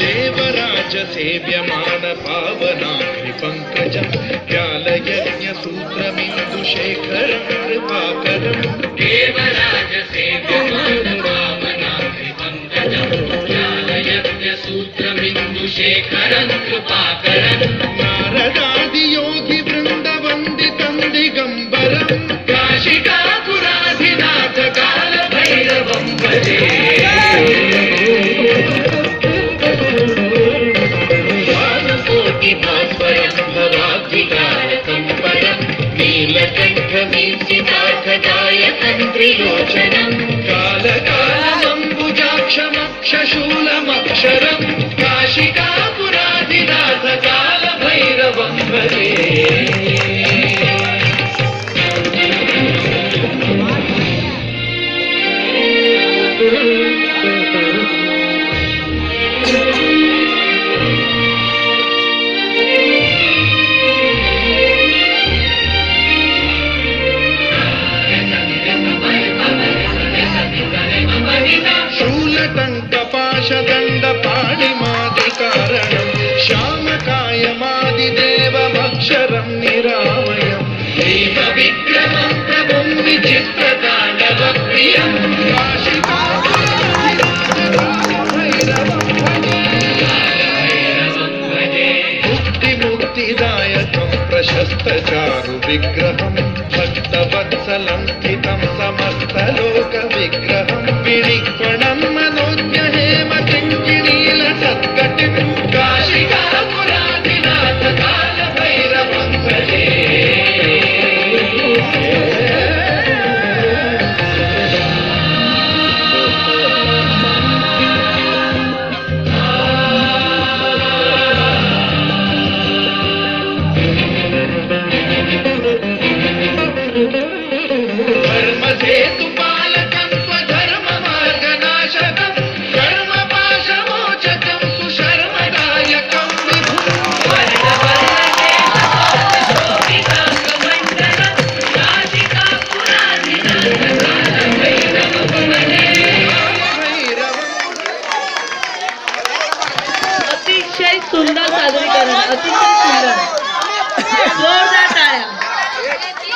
देवराज सेव्यमान पावनाग्नि पंकजं व्यालयज्ञ सूत्रमिन्दुशेखर कृपाकरं देवराज सेव्यमान पावनाग्नि पंकजं व्यालयज्ञ सूत्रमिन्दुशेखरं कृपाकरं नारदादि योगी वृंद वंदितं दिगंबरं काशिकापुराधिनाथ काल भैरवं भजे भास्वरं भवाब्धिकारकं पदं नीलकण्ठमीशितार्थदायकं त्रिलोचनं कालकालमम्बुजाक्षमक्षशूलमक्षरं काशिकापुराधिनाथ कालभैरवं भजे शूलटङ्कपाशदण्डपाणिमादिकारणं श्यामकायमादिदेवमक्षरं निरामयं दैवविक्रमं प्रभुं विचित्रताण्डवप्रियं मुक्तिमुक्तिदायकं प्रशस्तचारुविग्रहं भक्तवत्सलं